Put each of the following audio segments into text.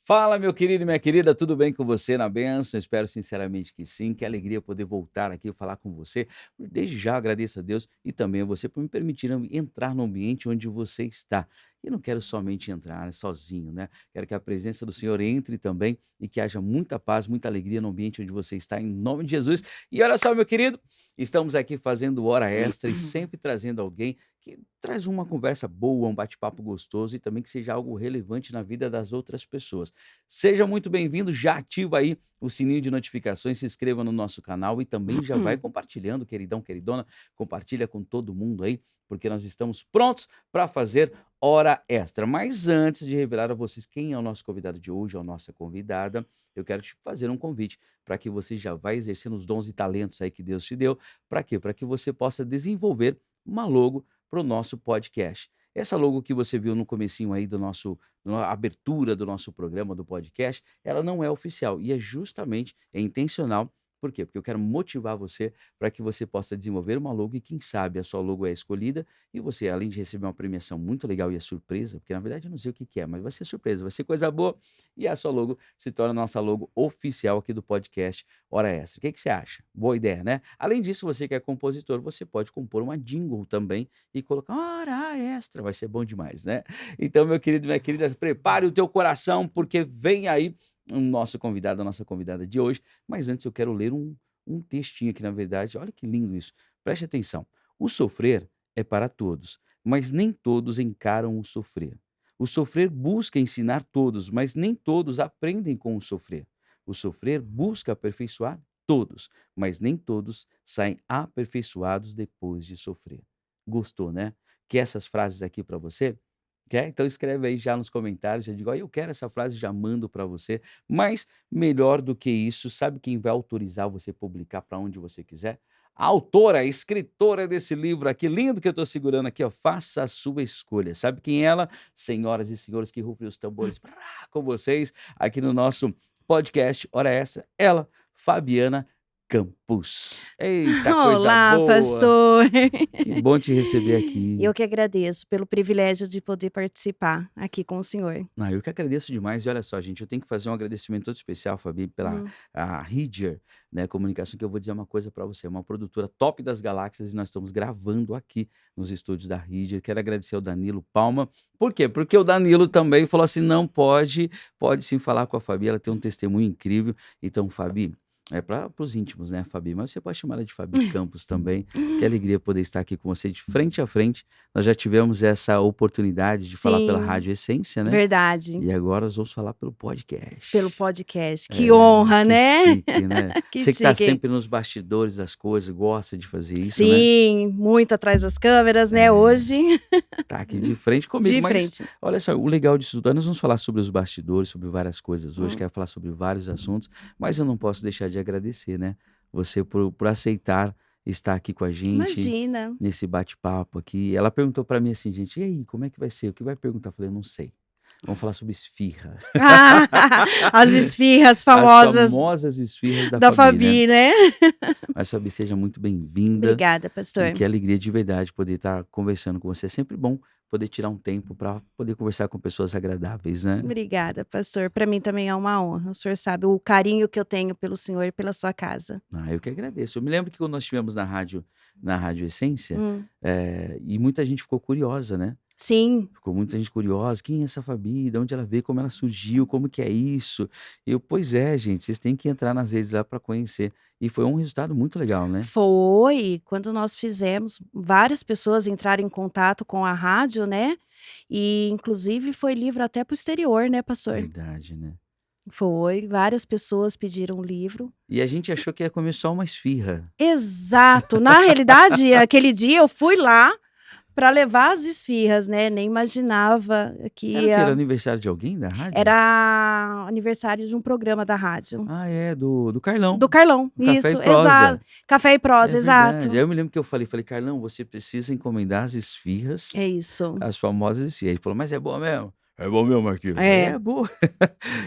Fala, meu querido e minha querida, tudo bem com você na bênção? Espero sinceramente que sim. Que alegria poder voltar aqui e falar com você. Desde já agradeço a Deus e também a você por me permitir entrar no ambiente onde você está. E não quero somente entrar sozinho, né? Quero que a presença do Senhor entre também e que haja muita paz, muita alegria no ambiente onde você está, em nome de Jesus. E olha só, meu querido, estamos aqui fazendo hora extra e sempre trazendo alguém que traz uma conversa boa, um bate-papo gostoso e também que seja algo relevante na vida das outras pessoas. Seja muito bem-vindo, já ativa aí o sininho de notificações, se inscreva no nosso canal e também já vai compartilhando, queridão, queridona, compartilha com todo mundo aí, porque nós estamos prontos para fazer hora extra. Mas antes de revelar a vocês quem é o nosso convidado de hoje, ou a nossa convidada, eu quero te fazer um convite para que você já vá exercendo os dons e talentos aí que Deus te deu. Para quê? Para que você possa desenvolver uma logo para o nosso podcast. Essa logo que você viu no comecinho aí do nosso na abertura do nosso programa, do podcast, ela não é oficial e é intencional. Por quê? Porque eu quero motivar você para que você possa desenvolver uma logo e quem sabe a sua logo é escolhida e você, além de receber uma premiação muito legal e é surpresa, porque na verdade eu não sei o que que é, mas vai ser surpresa, vai ser coisa boa e a sua logo se torna a nossa logo oficial aqui do podcast Hora Extra. O que que você acha? Boa ideia, né? Além disso, você que é compositor, você pode compor uma jingle também e colocar Hora Extra, vai ser bom demais, né? Então, meu querido, minha querida, prepare o teu coração, porque vem aí o nosso convidado, a nossa convidada de hoje. Mas antes eu quero ler um textinho aqui, na verdade. Olha que lindo isso. Preste atenção. O sofrer é para todos, mas nem todos encaram o sofrer. O sofrer busca ensinar todos, mas nem todos aprendem com o sofrer. O sofrer busca aperfeiçoar todos, mas nem todos saem aperfeiçoados depois de sofrer. Gostou, né? Que essas frases aqui para você? Quer? Então escreve aí já nos comentários, já digo: "Ó, eu quero essa frase", já mando para você. Mas melhor do que isso, sabe quem vai autorizar você publicar para onde você quiser? A autora, a escritora desse livro aqui, lindo que eu estou segurando aqui, ó, Faça a Sua Escolha. Sabe quem é ela? Senhoras e senhores, que rufem os tambores pra com vocês, aqui no nosso podcast Hora Extra, ela, Fabiana Campos. Eita, coisa Olá, boa! pastor. Que bom te receber aqui. Eu que agradeço pelo privilégio de poder participar aqui com o senhor. Ah, eu que agradeço demais. E olha só, gente, eu tenho que fazer um agradecimento todo especial, Fabi, pela Hum. a Ridger, né, Comunicação, que eu vou dizer uma coisa para você, é uma produtora top das galáxias e nós estamos gravando aqui nos estúdios da Ridger. Quero agradecer ao Danilo Palma. Por quê? Porque o Danilo também falou assim: não pode sim falar com a Fabi, ela tem um testemunho incrível. Então, Fabi, é para os íntimos, né, Fabi? Mas você pode chamar ela de Fabi Campos também. Que alegria poder estar aqui com você de frente a frente. Nós já tivemos essa oportunidade de falar pela Sim, Rádio Essência, né? verdade, E agora nós vamos falar pelo pelo podcast. podcast. Que É, honra, que né? chique, né. Que Você que está chique. sempre nos bastidores das coisas, gosta de fazer isso, né. Sim, muito atrás das câmeras, né, É, hoje. tá aqui de frente comigo, De mas frente. olha só, o legal disso tudo, nós vamos falar sobre os bastidores, sobre várias coisas hoje, Hum. quero falar sobre vários assuntos, mas eu não posso deixar de agradecer, né, você por aceitar estar aqui com a gente, Imagina. nesse bate-papo aqui. Ela perguntou pra mim assim: "Gente, e aí, como é que vai ser? O que vai perguntar?" Eu falei: "Eu não sei. Vamos falar sobre esfirra." As esfirras As famosas famosas esfirras da da Fabi, né. Fabi, né? Mas Fabi, seja muito bem-vinda Obrigada, e pastor. que alegria de verdade poder estar conversando com você. É sempre bom poder tirar um tempo para poder conversar com pessoas agradáveis, né. Obrigada, pastor. Para mim também é uma honra. O senhor sabe o carinho que eu tenho pelo senhor e pela sua casa. Ah, eu que agradeço. Eu me lembro que quando nós estivemos na Rádio Essência, Hum. e muita gente ficou curiosa, né. Sim, Ficou muita gente curiosa: "Quem é essa Fabi? De onde ela veio? Como ela surgiu? Como que é isso?" Eu: "Pois é, gente, vocês têm que entrar nas redes lá para conhecer." E foi um resultado muito legal, né. foi. Quando nós fizemos, várias pessoas entraram em contato com a rádio, né, e inclusive foi livro até para o exterior, né, pastor? Verdade, né. Foi, várias pessoas pediram o livro. E a gente achou que ia comer só uma esfirra. Exato. Na realidade, aquele dia eu fui lá para levar as esfirras, né, nem imaginava que Era o quê? Era ia aniversário de alguém da rádio? era aniversário de um programa da rádio. Ah, é, do Carlão, Do Carlão, do Café e isso, exato. Prosa. Café e É prosa, verdade. Aí exato. eu me lembro que eu falei: "Carlão, você precisa encomendar as esfirras, É isso. as famosas esfirras." Ele falou: "Mas é boa mesmo?" "É bom mesmo, Marquinhos." Eu falei: É, "É boa."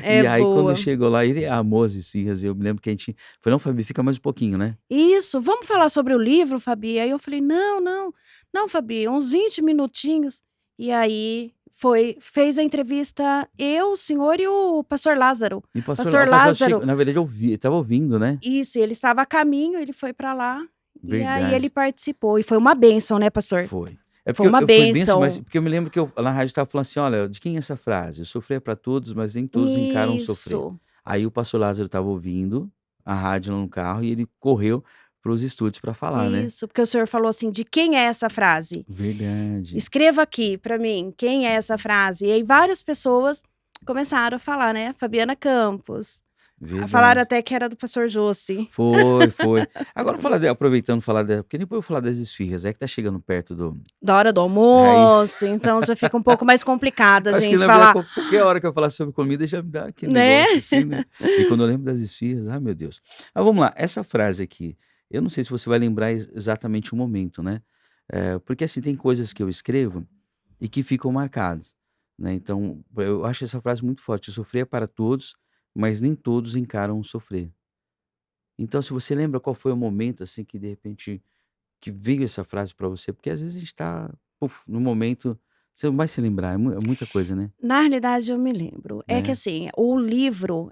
é E aí quando boa. chegou lá, ele amou as esfirras e eu me lembro que a gente falou: "Não, Fabi, fica mais um pouquinho, né." Isso, "Vamos falar sobre o livro, Fabi?" Aí eu falei: "Não, não, não, Fabi, uns 20 minutinhos." E aí Fez a entrevista eu, o senhor e o pastor Lázaro. E Pastor o pastor Lázaro na verdade estava ouvindo, né? isso, ele estava a caminho, ele foi para lá, e aí ele Verdade. participou. E foi uma bênção, né, pastor? Foi. É Foi porque uma eu foi bênção, mas bênção. porque eu me lembro que eu na rádio estava falando assim: "Olha, de quem é essa frase? Sofrer é para todos, mas nem todos encaram sofrer". Isso, Aí o pastor Lázaro estava ouvindo a rádio no carro e ele correu para os estúdios para falar, né. isso, porque o senhor falou assim: "De quem é essa frase? Verdade, Escreva aqui para mim, quem é essa frase?". E aí várias pessoas começaram a falar, né, Fabiana Campos, falaram verdade. até que era do pastor Josi. Foi, foi. Agora aproveitando falar porque depois eu vou falar das esfirras, é que tá chegando perto do Da hora do aí almoço, então já fica um pouco mais complicado a acho que gente na verdade falar, qualquer hora que eu falar sobre comida já me dá aquele né. negócio assim, né. E quando eu lembro das esfirras, ai meu Deus. Mas vamos lá, essa frase aqui, eu não sei se você vai lembrar exatamente o momento, né, porque assim, tem coisas que eu escrevo e que ficam marcados, né, então eu acho essa frase muito forte: "Sofrer é para todos, mas nem todos encaram o sofrer". Então se você lembra qual foi o momento, assim, que de repente que veio essa frase pra você, porque às vezes a gente tá, no momento, você não vai se lembrar, é muita coisa, né. Na realidade eu me lembro, é que É, assim, o livro,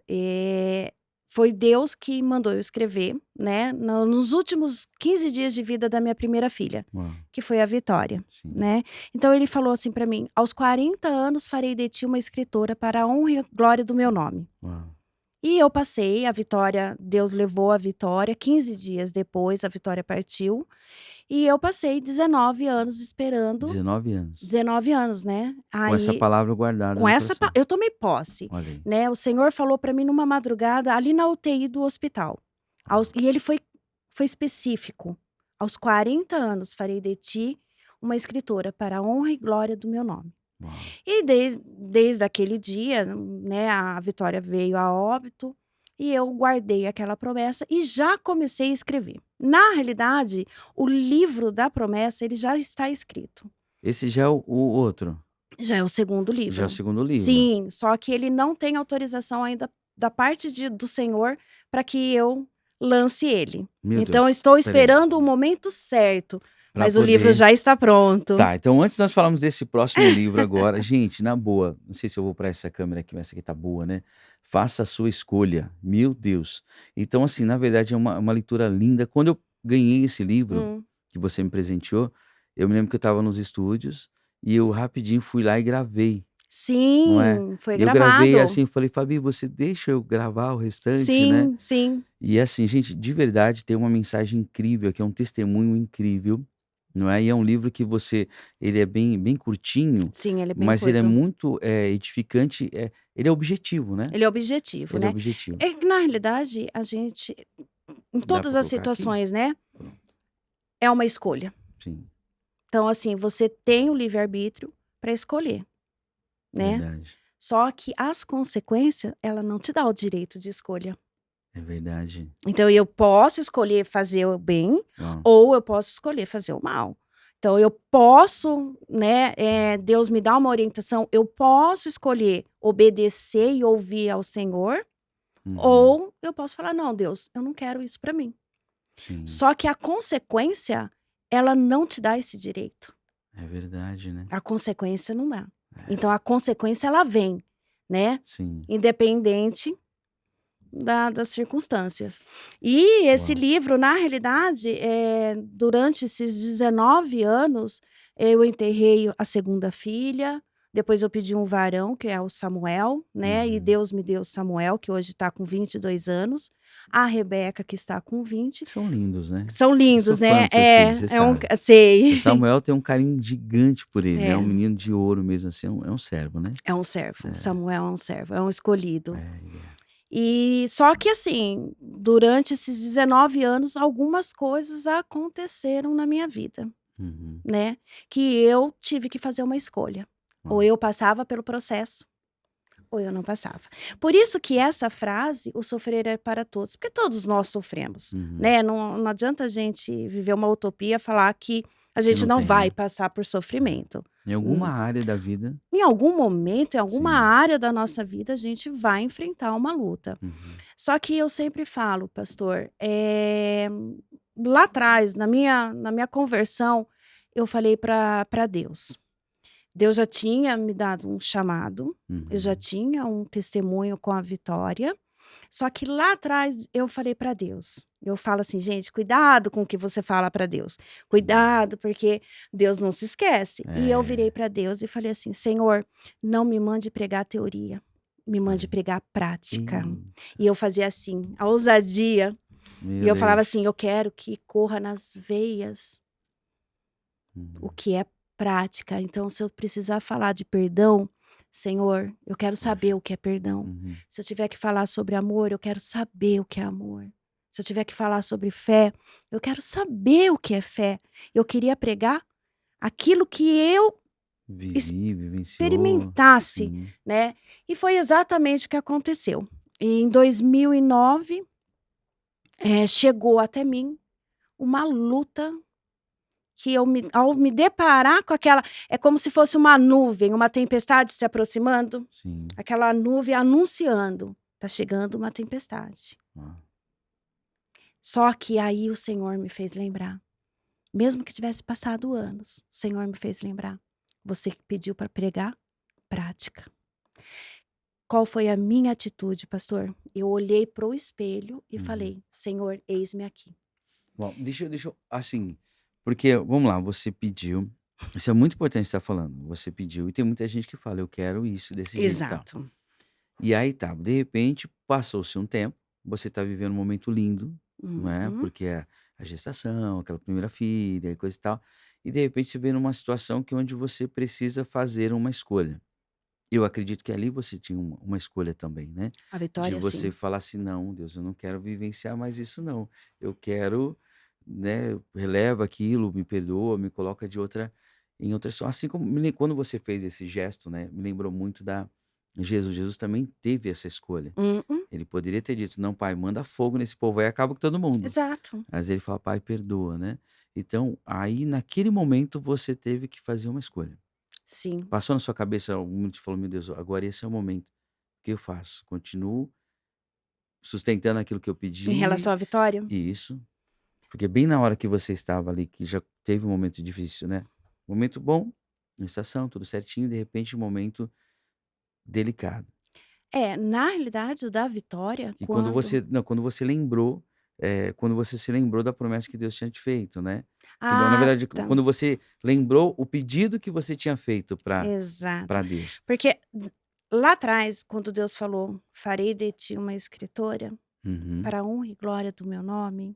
foi Deus que mandou eu escrever, né, nos últimos 15 dias de vida da minha primeira filha, uau, que foi a Vitória, sim, né. Então ele falou assim pra mim: "Aos 40 anos farei de ti uma escritora para a honra e glória do meu nome". uau, E eu passei, a Vitória Deus levou a Vitória, 15 dias depois a Vitória partiu, e eu passei 19 anos esperando, 19 anos, 19 anos, né, com essa aí palavra guardada com no essa coração. eu tomei posse, Olha aí, né, o Senhor falou para mim numa madrugada ali na UTI do hospital, uau, e ele foi específico: "Aos 40 anos farei de ti uma escritora para a honra e glória do meu nome". uau, E desde aquele dia, né, a Vitória veio a óbito, e eu guardei aquela promessa e já comecei a escrever. Na realidade, o livro da promessa, ele já está escrito. esse já é o outro, Já é o segundo já é o livro. segundo livro. Sim, só que ele não tem autorização ainda da parte do Senhor para que eu lance ele. Meu Deus, Então eu estou espera aí, esperando o momento certo, pra mas o livro poder já está pronto. tá, então antes de nós falarmos desse próximo livro agora, gente, na boa, não sei se eu vou pra essa câmera aqui, mas essa aqui tá boa, né. Faça a sua escolha, meu Deus. Então, assim, na verdade é uma leitura linda. Quando eu ganhei esse livro, Hum. que você me presenteou, eu me lembro que eu estava nos estúdios, e eu rapidinho fui lá e gravei, não é. Sim, foi E eu gravei, gravado. assim, eu falei: "Fabi, você deixa eu gravar o restante, né". Sim, sim. E assim, gente, de verdade tem uma mensagem incrível aqui, é um testemunho incrível, não é, e é um livro que ele é bem curtinho, Sim, ele é bem mas ele é curto. muito, edificante, ele é objetivo, né, Ele é objetivo, ele é né. objetivo. É que na realidade a gente, em Dá todas pra as colocar aqui? situações, né, Pronto, é uma escolha. sim, Então, assim, você tem o livre-arbítrio para escolher, né. verdade, Só que as consequências, ela não te dá o direito de escolha. é verdade. Então eu posso escolher fazer o bem, Uau, ou eu posso escolher fazer o mal. Então eu posso, né, Deus me dá uma orientação, eu posso escolher obedecer e ouvir ao Senhor, uhum, ou eu posso falar: "Não, Deus, eu não quero isso para mim". sim, Só que a consequência, ela não te dá esse direito. é verdade, né, A consequência não dá. é, Então a consequência ela vem, né, sim, independente das circunstâncias. E esse uau, livro, na realidade, durante esses 19 anos, eu enterrei a segunda filha, depois eu pedi um varão, que é o Samuel, né, e uhum. Deus me deu o Samuel, que hoje está com 22 anos, a Rebeca, que está com 20. São lindos, né. São Eu sou lindos, fã né. dos seus filhos, você É um sabe. O sei. Samuel tem um carinho gigante por ele, né, é um É, menino de ouro mesmo, assim, é um servo, né. é um servo, o É, Samuel é um servo, é um escolhido. ele é. E só que assim, durante esses 19 anos, algumas coisas aconteceram na minha vida, Uhum. né, que eu tive que fazer uma escolha. Ou Uau. eu passava pelo processo, ou eu não passava. Por isso que essa frase, "o sofrer é para todos", porque todos nós sofremos, Uhum. né, não adianta a gente viver uma utopia, falar que a Que gente não não tem, vai né. passar por sofrimento. Em alguma área da vida, Em algum momento, em alguma sim. área da nossa vida, a gente vai enfrentar uma luta. Uhum. Só que eu sempre falo, pastor, lá atrás, na minha conversão, eu falei para Deus: Deus já tinha me dado um chamado, eu já Uhum. tinha um testemunho com a Vitória, só que lá atrás eu falei para Deus, eu falo assim: "Gente, cuidado com o que você fala para Deus, Hum. cuidado, porque Deus não se esquece". E eu virei É. para Deus e falei assim: "Senhor, não me mande pregar teoria, me mande Olha. pregar prática". Eita. E eu fazia assim, a ousadia, e Meu eu falava Deus. assim: "Eu quero que corra nas veias o Uhum. que é prática, então se eu precisar falar de perdão, Senhor, eu quero saber Poxa. o que é perdão. Uhum. Se eu tiver que falar sobre amor, eu quero saber o que é amor. Se eu tiver que falar sobre fé, eu quero saber o que é fé". Eu queria pregar aquilo que eu Vivi, vivenciou. experimentasse, Sim. né. E foi exatamente o que aconteceu. E em 2009, chegou até mim uma luta que eu ao me deparar com aquela, é como se fosse uma nuvem, uma tempestade se aproximando, Sim. aquela nuvem anunciando: "Tá chegando uma tempestade". Ah. Só que aí o Senhor me fez lembrar, mesmo que tivesse passado anos, o Senhor me fez lembrar: "Você que pediu para pregar, prática". Qual foi a minha atitude, pastor? Eu olhei para o espelho e Uhum. falei: "Senhor, eis-me aqui". Bom, deixa eu assim, porque vamos lá, você pediu, isso é muito importante você estar falando, você pediu e tem muita gente que fala: "Eu quero isso desse jeito e tal". Exato. E aí tá, de repente passou-se um tempo, você tá vivendo um momento lindo, não é, Uhum. porque é a gestação, aquela primeira filha e coisa e tal, e de repente você vê numa situação que onde você precisa fazer uma escolha. Eu acredito que ali você tinha uma escolha também, né, A de vitória, você sim. falar assim: "Não, Deus, eu não quero vivenciar mais isso não. Eu quero, né, releva aquilo, me perdoa, me coloca de outra em outra situação". Assim como quando você fez esse gesto, né, me lembrou muito da Jesus. Jesus também teve essa escolha. Mm-mm. Ele poderia ter dito: "Não, pai, manda fogo nesse povo aí, acaba com todo mundo". Exato. Mas ele fala: "Pai, perdoa", né. Então, aí naquele momento você teve que fazer uma escolha. Sim. Passou na sua cabeça algum momento e falou: "Meu Deus, agora esse é o momento. O que eu faço? Continuo sustentando aquilo que eu Em pedi?" relação à vitória? Isso, porque bem na hora que você estava ali, que já teve um momento difícil, né, momento bom, na estação, tudo certinho, de repente um momento delicado. É, na realidade o da vitória, E quando quando você não, quando você lembrou, quando você se lembrou da promessa que Deus tinha te feito, né. Que não, na ah, verdade, tá, quando você lembrou o pedido que você tinha feito exato. para Deus. Porque lá atrás, quando Deus falou: "Farei de ti uma escritora, Uhum. para a honra e glória do meu nome",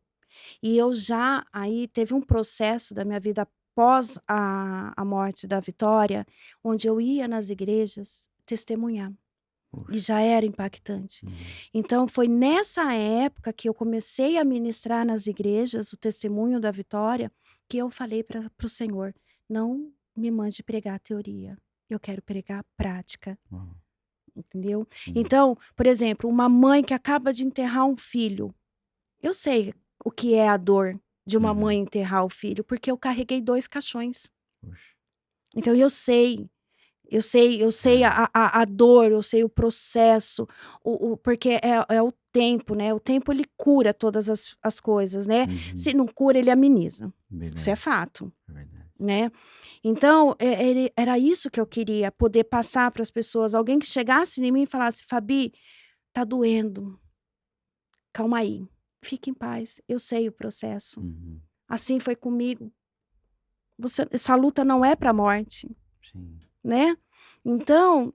e eu já aí teve um processo da minha vida após a morte da Vitória, onde eu ia nas igrejas testemunhar, e Poxa. já era impactante. Uhum. Então foi nessa época que eu comecei a ministrar nas igrejas o testemunho da Vitória, que eu falei para o Senhor: "Não me mande pregar teoria, eu quero pregar prática", Uau. entendeu. Sim. Então, por exemplo, uma mãe que acaba de enterrar um filho, eu sei o que é a dor de uma mãe Uhum. enterrar o filho, porque eu carreguei 2 caixões. Poxa. Então eu sei É. a dor, eu sei o processo, porque é o tempo, né, o tempo ele cura todas as coisas, né, Uhum. se não cura ele ameniza, isso é Verdade, fato, é verdade. né. Então, ele era isso que eu queria, poder passar para as pessoas, alguém que chegasse em mim e falasse: "Fabi, tá doendo, calma aí, fique em paz, eu sei o processo, Uhum. assim foi comigo, essa luta não é para a morte", Sim. né. Então,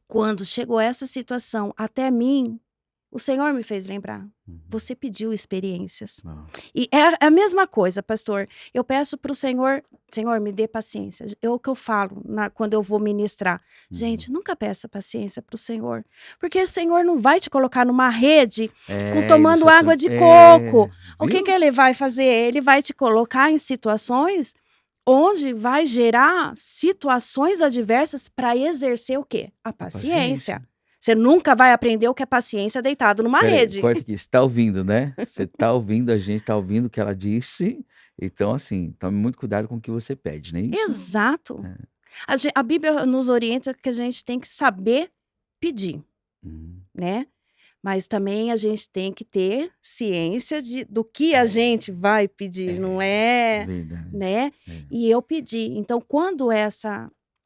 quando chegou essa situação até mim, o Senhor me fez lembrar: Uhum. "Você pediu experiências". Uau. E é a mesma coisa, pastor, eu peço para o Senhor: "Senhor, me dê paciência". É o que eu falo quando eu vou ministrar: Uhum. "Gente, nunca peça paciência para o Senhor, porque o Senhor não vai te colocar numa rede com É, ele tomando já água tem de coco". O que que viu? ele vai fazer? Ele vai te colocar em situações onde vai gerar situações adversas para exercer o quê? A A paciência. paciência. Você nunca vai aprender o que é paciência deitado numa Espera aí, rede. corta aqui, você tá ouvindo, né? Você tá ouvindo, a gente tá ouvindo o que ela disse, então assim, tome muito cuidado com o que você pede, não é isso? Exato. É. A Bíblia nos orienta que a gente tem que saber pedir, Uhum. né, mas também a gente tem que ter ciência do que a É, gente vai pedir, não é, é, verdade. né. É. E eu pedi. Então quando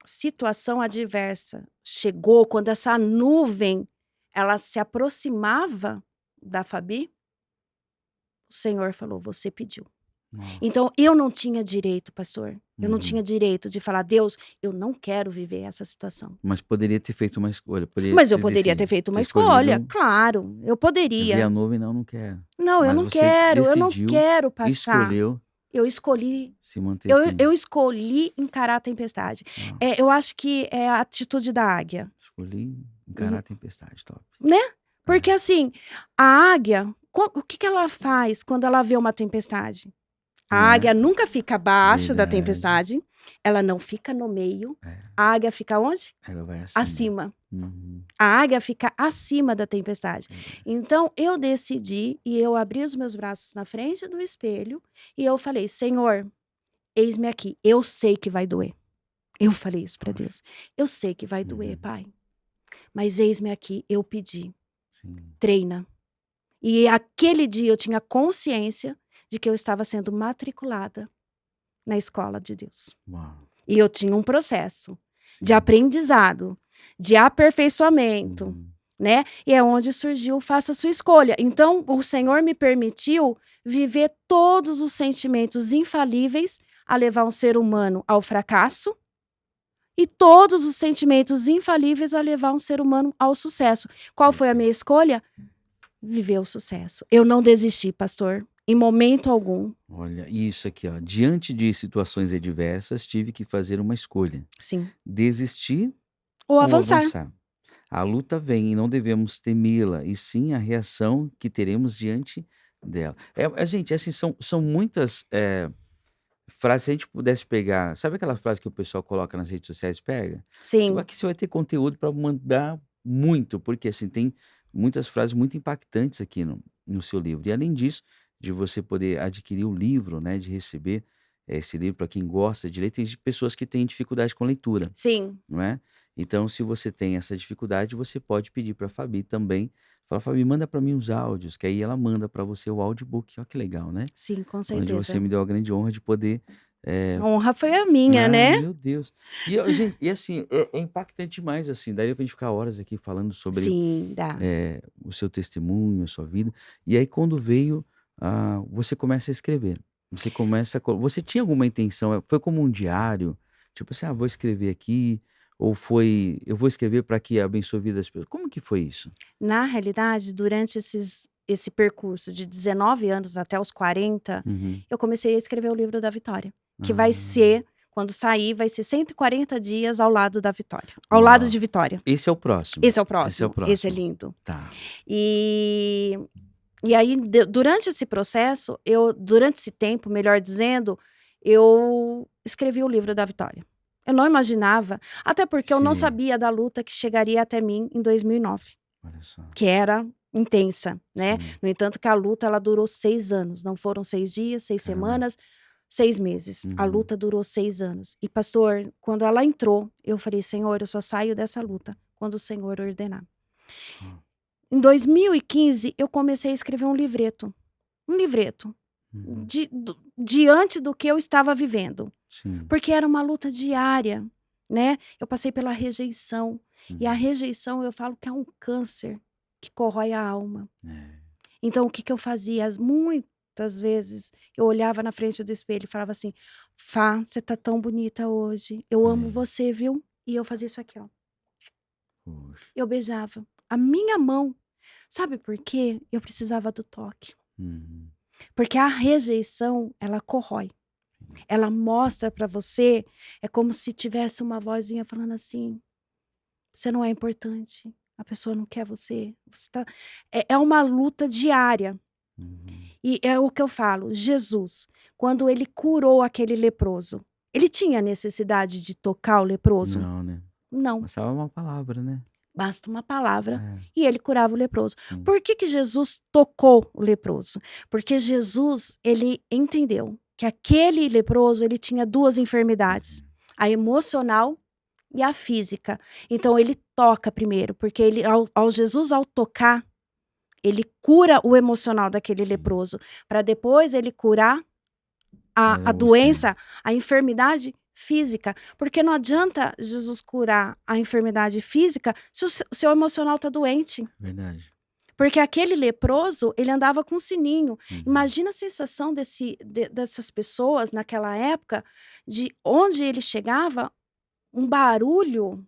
situação adversa chegou, quando essa nuvem, ela se aproximava da Fabi, o Senhor falou: "Você pediu". Nossa. Então eu não tinha direito, pastor, eu não Uhum. tinha direito de falar: "Deus, eu não quero viver essa situação". Mas poderia ter feito uma escolha, poderia Mas eu ter poderia ter decidido feito ter uma escolha, escolhido claro, eu ver a poderia. nuvem, não, não quero. Não, Mas você eu não decidiu, quero passar. escolheu Eu escolhi se manter eu firme. eu escolhi encarar a tempestade. Uau. Eu acho que é a atitude da águia, Escolhi encarar uhum, a tempestade, top. né. Porque É. assim, a águia, o que que ela faz quando ela vê uma tempestade? A Não é? águia nunca fica abaixo da Verdade. tempestade, ela não fica no meio, É, a águia fica onde? ela vai acima. Acima. Uhum, A águia fica acima da tempestade. verdade. Então eu decidi e eu abri os meus braços na frente do espelho e eu falei: "Senhor, eis-me aqui, eu sei que vai doer". Eu falei isso para Poxa. Deus. "Eu sei que vai doer, Uhum, pai, mas eis-me aqui, eu pedi, sim. treina". E aquele dia eu tinha consciência de que eu estava sendo matriculada na escola de Deus. Uau. E eu tinha um processo de Sim. aprendizado, de aperfeiçoamento, Uhum. né, e é onde surgiu o "Faça a sua escolha". Então, o Senhor me permitiu viver todos os sentimentos infalíveis a levar um ser humano ao fracasso, e todos os sentimentos infalíveis a levar um ser humano ao sucesso. Qual foi a Perfeito. minha escolha? Viver o sucesso. Eu não desisti, pastor, em momento algum. Olha, isso aqui, ó. Diante de situações adversas, tive que fazer uma escolha: Sim. desistir Ou ou avançar. avançar. A luta vem e não devemos temê-la, e sim a reação que teremos diante dela. Gente, assim, são muitas frases. Se a gente pudesse pegar, sabe aquela frase que o pessoal coloca nas redes sociais? Pega. Sim, Aqui você vai ter conteúdo para mandar muito, porque assim, tem muitas frases muito impactantes aqui no seu livro. E além disso, de você poder adquirir o livro, né, de receber esse livro para quem gosta de ler, tem pessoas que têm dificuldade com leitura, sim, não é? Então, se você tem essa dificuldade, você pode pedir para a Fabi também. Fala: "Fabi, manda para mim os áudios", que aí ela manda para você o audiobook. Olha que legal, né? sim, com Onde você certeza. me deu a grande honra de poder, A eh honra foi a minha, né. meu Deus. E assim, é impactante demais, assim, daria pra gente ficar horas aqui falando sobre, Sim, dá. o seu testemunho, a sua vida. E aí quando veio, você começa a escrever. Você tinha alguma intenção, foi como um diário? Tipo assim: "Ah, vou escrever aqui", ou foi: "Eu vou escrever para que abençoe a vida das pessoas". Como que foi isso? Na realidade, durante esse percurso de 19 anos até os 40, Uhum. eu comecei a escrever o livro da Vitória, que vai Ah, ser quando sair, vai ser 140 dias ao lado da Vitória, ao lado uau. de Vitória. Esse é o próximo, Esse é o esse é o próximo, esse é próximo. lindo. Tá. E aí durante esse processo, durante esse tempo, melhor dizendo, eu escrevi o livro da Vitória. Eu não imaginava, até porque eu não Sim, sabia da luta que chegaria até mim em 2009. olha só. Que era intensa, né. Sim, No entanto que a luta ela durou 6 anos, não foram 6 dias, 6 caramba. semanas, 6 meses. A Uhum. luta durou 6 anos. E pastor, quando ela entrou, eu falei: "Senhor, eu só saio dessa luta quando o Senhor ordenar". Ó. Em 2015 eu comecei a escrever um livreto, Uhum. diante do que eu estava vivendo, Sim. porque era uma luta diária, né. Eu passei pela rejeição, e a Uhum. rejeição eu falo que é um câncer que corrói a alma. É. Então o que que eu fazia? Muitas vezes eu olhava na frente do espelho e falava assim: "Fá, você tá tão bonita hoje, eu amo É. você, viu". E eu fazia isso aqui, ó, Poxa. eu beijava a minha mão. Sabe por quê? Eu precisava do toque. Uhum. Porque a rejeição, ela corrói, Sim. ela mostra pra você, é como se tivesse uma vozinha falando assim: "Você não é importante, a pessoa não quer você, você tá". É uma luta diária. Uhum. E é o que eu falo, Jesus, quando ele curou aquele leproso, ele tinha necessidade de tocar o leproso? Não, né. Não, Bastava uma palavra, né. basta uma palavra É, e ele curava o leproso. sim. Por que que Jesus tocou o leproso? Porque Jesus, ele entendeu que aquele leproso, ele tinha 2 enfermidades, Uhum. a emocional e a física. Então ele toca primeiro, porque ele ao tocar, ele cura o emocional daquele Sim. leproso, para depois ele curar a Era você. doença, a enfermidade física, porque não adianta Jesus curar a enfermidade física se o seu emocional está doente. Verdade. Porque aquele leproso, ele andava com um sininho. Uhum. Imagina a sensação dessas pessoas naquela época, de onde ele chegava, um barulho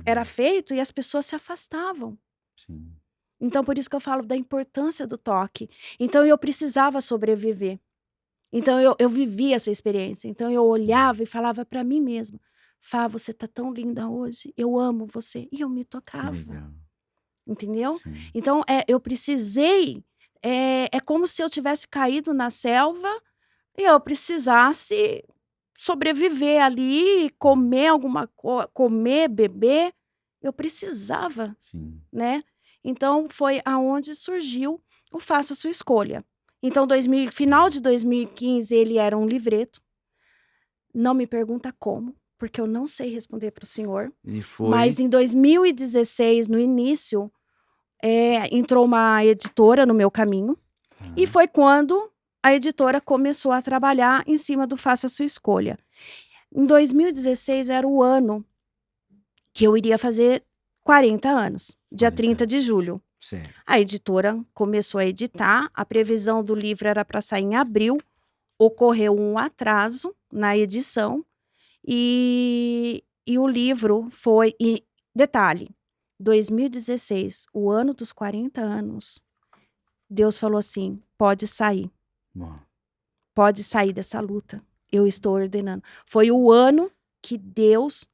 era Uhum. feito e as pessoas se afastavam. Sim. Então, por isso que eu falo da importância do toque. Então, eu precisava sobreviver. Então, eu vivi essa experiência. Então, eu Uhum. olhava e falava para mim mesma: Fá, você tá tão linda hoje, eu amo você. E eu me Que tocava. legal. Entendeu? Sim. Então, eu precisei, é como se eu tivesse caído na selva e eu precisasse sobreviver ali, Uhum. comer comer, beber, eu precisava, Sim. né. Então foi aonde surgiu o Faça a Sua Escolha. Então final Uhum. de 2015 ele era um livreto, não me pergunta como, porque eu não sei responder para o senhor, E mas foi em 2016, no início, entrou uma editora no meu caminho, e Aham. foi quando a editora começou a trabalhar em cima do Faça a Sua Escolha. Em 2016 era o ano que eu iria fazer 40 anos, dia 40 30 de anos. julho. Certo. A editora começou a editar, a previsão do livro era para sair em abril, ocorreu um atraso na edição, e o livro foi detalhe, 2016, o ano dos 40 anos, Deus falou assim: Bom. pode sair dessa luta, eu estou ordenando". Foi o ano que Deus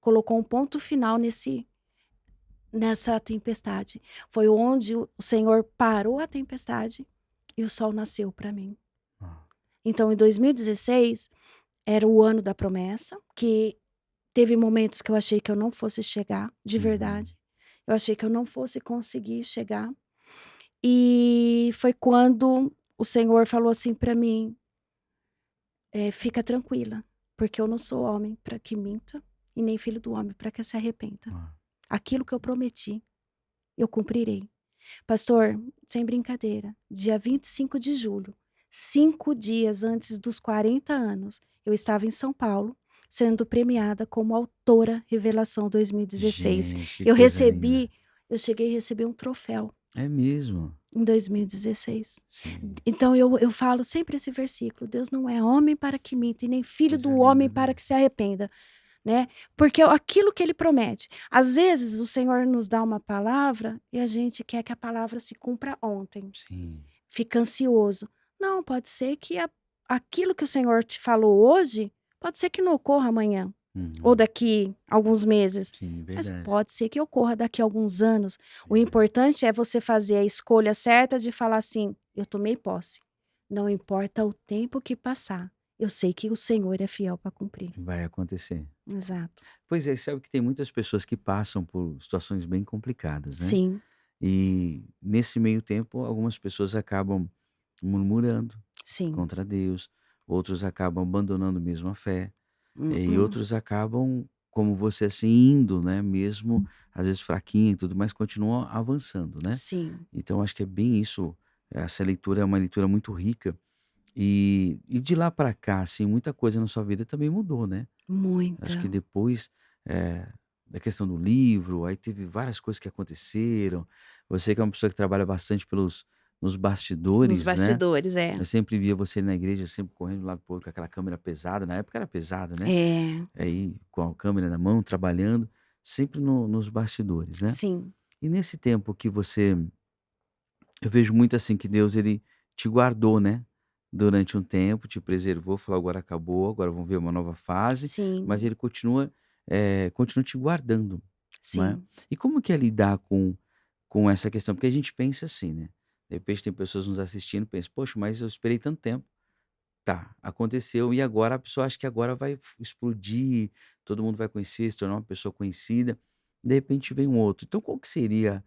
colocou um ponto final nessa tempestade. Foi onde o Senhor parou a tempestade e o sol nasceu para mim. Ó. Então, em 2016, era o ano da promessa, que teve momentos que eu achei que eu não fosse chegar, de Uhum. verdade. Eu achei que eu não fosse conseguir chegar. E foi quando o Senhor falou assim para mim: fica tranquila, porque eu não sou homem para que minta, e nem filho do homem para que se arrependa. Ó. Aquilo que eu prometi, eu cumprirei. Pastor, sem brincadeira, dia 25 de julho, 5 dias antes dos 40 anos, eu estava em São Paulo, sendo premiada como autora Revelação 2016. Gente, que Eu coisa linda. recebi eu cheguei a receber um troféu É mesmo? em 2016. Sim. Então eu falo sempre esse versículo: "Deus não é homem para que minta, e nem filho Coisa do homem linda, para né? que se arrependa", né, porque aquilo que ele promete. Às vezes o Senhor nos dá uma palavra e a gente quer que a palavra se cumpra ontem, Sim. fica ansioso. Não, pode ser que aquilo que o Senhor te falou hoje, pode ser que não ocorra amanhã, ou Uhum. daqui alguns meses, Sim, mas verdade. pode ser que ocorra daqui a alguns anos. O Verdade. importante é você fazer a escolha certa de falar assim: "Eu tomei posse, não importa o tempo que passar, eu sei que o Senhor é fiel para cumprir". Vai acontecer. Exato. Pois é, sabe que tem muitas pessoas que passam por situações bem complicadas, né? Sim, E nesse meio tempo, algumas pessoas acabam murmurando sim. contra Deus, outros acabam abandonando mesmo a fé, e Mm-mm. outros acabam, como você, assim, indo, né, mesmo às vezes fraquinho e tudo, mas continuam avançando, né. Sim, Então acho que é bem isso, essa leitura é uma leitura muito rica, e de lá para cá, assim, muita coisa na sua vida também mudou, né. Acho que muita. depois, da questão do livro, aí teve várias coisas que aconteceram. Você que é uma pessoa que trabalha bastante nos Nos bastidores, né. bastidores, é. Eu sempre via você na igreja, sempre correndo de um lado para o outro com aquela câmera pesada, na época era pesada, né. É, Aí com a câmera na mão, trabalhando, sempre nos bastidores, né. sim, E nesse tempo que você eu vejo muito assim que Deus ele te guardou, né, durante um tempo, te preservou, falou: "Agora acabou, agora vamos ver uma nova fase", mas sim, ele continua te guardando, não é. sim. E como que é lidar com essa questão? Porque a gente pensa assim, né, de repente tem pessoas nos assistindo, pensa: "Poxa, mas eu esperei tanto tempo". Tá, aconteceu e agora a pessoa acha que agora vai explodir, todo mundo vai conhecer, se tornar uma pessoa conhecida, de repente vem um outro. Então qual que seria,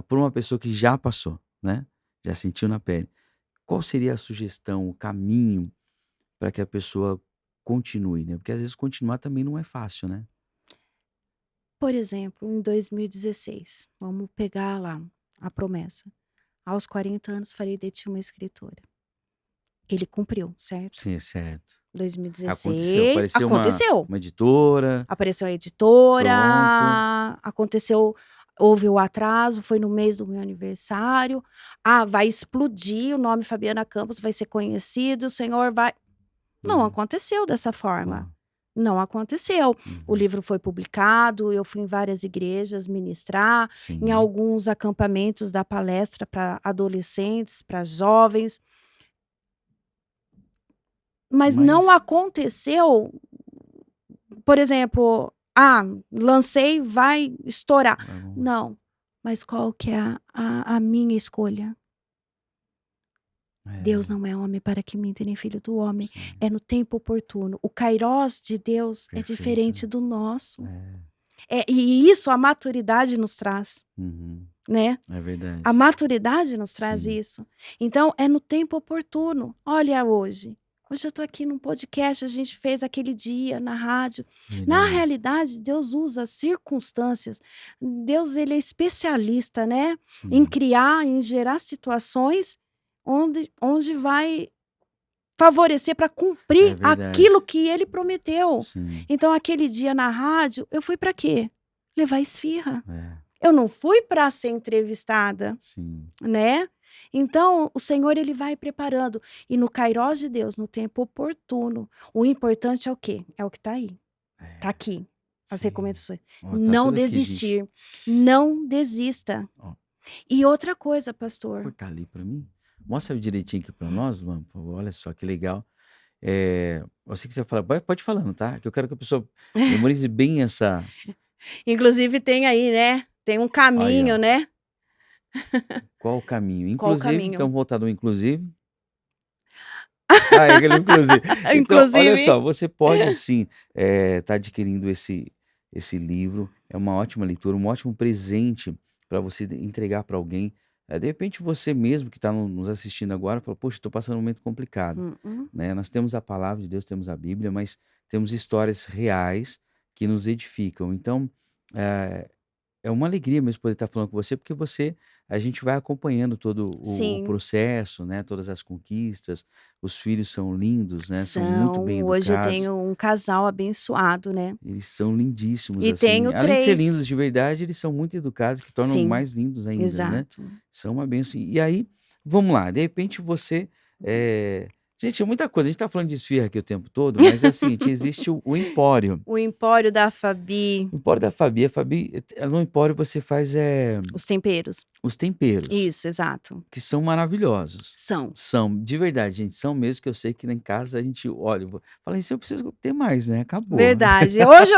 por uma pessoa que já passou, né, já sentiu na pele, qual seria a sugestão, o caminho para que a pessoa continue, né? Porque às vezes continuar também não é fácil, né? Por exemplo, em 2016, vamos pegar lá a promessa. Aos 40 anos farei de ti uma escritora. Ele cumpriu, certo? Sim, certo. Aconteceu, 2016, apareceu aconteceu. uma editora, Apareceu a editora, pronto. aconteceu, houve o atraso, foi no mês do meu aniversário. Ah, vai explodir, o nome Fabiana Campos vai ser conhecido, o senhor vai. Não Hum, aconteceu dessa ó, forma. Não aconteceu. O uhum, livro foi publicado, eu fui em várias igrejas ministrar, em sim. alguns acampamentos da palestra para adolescentes, para jovens, mas não Mas aconteceu, por exemplo, lancei, vai estourar. vamos lá. Não, mas qual que é a minha escolha? Deus É, não é homem para que minta, nem filho do homem. sim, É no tempo oportuno. O kairós de Deus é perfeito. diferente do nosso. É, E isso a maturidade nos traz, uhum, né? é A verdade. maturidade nos traz Sim, isso. Então, é no tempo oportuno. Olha hoje. Hoje eu estou aqui num podcast, a gente fez aquele dia na rádio. Na verdade. realidade, Deus usa circunstâncias. Deus, ele é especialista, né? Em Sim, criar, em gerar situações onde vai favorecer para é cumprir verdade. aquilo que ele prometeu. Sim, Então, aquele dia na rádio, eu fui para quê? Levar esfirra. é, Eu não fui para ser entrevistada, sim, né. Então, o Senhor, ele vai preparando. E no kairós de Deus, no tempo oportuno, o importante é o quê? É o que está aí, está é, aqui, as sim. recomendações. Ó, tá Não tudo aqui, gente. desistir, não desista. Ó, E outra coisa, pastor. cortar ali pra mim. Mostra direitinho aqui pra nós, mano, por favor. Olha só que legal. Eu sei que você vai falar, pode ir falando, tá? Que eu quero que a pessoa memorize bem essa. Inclusive tem aí, né, tem um Aí, caminho, ó. né. Qual o caminho? Qual o Inclusive, então, caminho? voltar no inclusive. Ah, é aquele inclusive. Então, olha Inclusive só, você pode sim estar adquirindo esse livro. É uma ótima leitura, um ótimo presente para você entregar para alguém. De repente, você mesmo que está nos assistindo agora, fala, poxa, estou passando um momento complicado. mm-mm. Né? Nós temos a palavra de Deus, temos a Bíblia, mas temos histórias reais que nos edificam. Então, eh, é uma alegria mesmo poder estar falando com você, porque a gente vai acompanhando todo o Sim. processo, né, todas as conquistas, os filhos são lindos, né, são muito bem São. Hoje eu educados, tenho um casal abençoado, né. eles são lindíssimos, E assim, tenho além de ser lindos 3. de verdade, eles são muito educados, que tornam Sim, mais lindos ainda, né, exato. são uma bênção. E aí, vamos lá, de repente você, gente, é muita coisa, a gente tá falando de esfirra aqui o tempo todo, mas é o seguinte, existe o Empório. O empório da Fabi, O Empório da Fabi, no Empório você faz, os temperos. os temperos. Isso, exato. Que são maravilhosos. São. São, de verdade, gente, são mesmo que eu sei que lá em casa a gente olha, fala isso eu preciso ter mais, né, acabou. Verdade. Hoje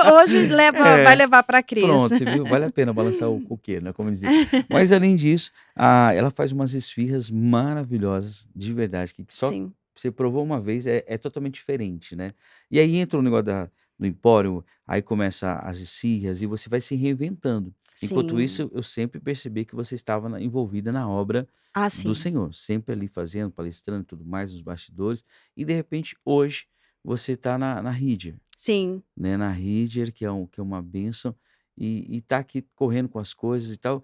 vai É, levar para Cris. pronto, você viu, vale a pena balançar o coqueiro, né, como dizia. Mas além disso, ela faz umas esfirras maravilhosas, de verdade, que só Sim, você provou uma vez é totalmente diferente, né. E aí entra o negócio do empório, aí começa as esfirras e você vai se reinventando. Enquanto sim. isso, eu sempre percebi que você estava envolvida na obra do Sim. Senhor, sempre ali fazendo, palestrando e tudo mais, nos bastidores, e de repente hoje você está na Ridger, Sim. né, na Ridger, que é uma bênção, e tá aqui correndo com as coisas e tal.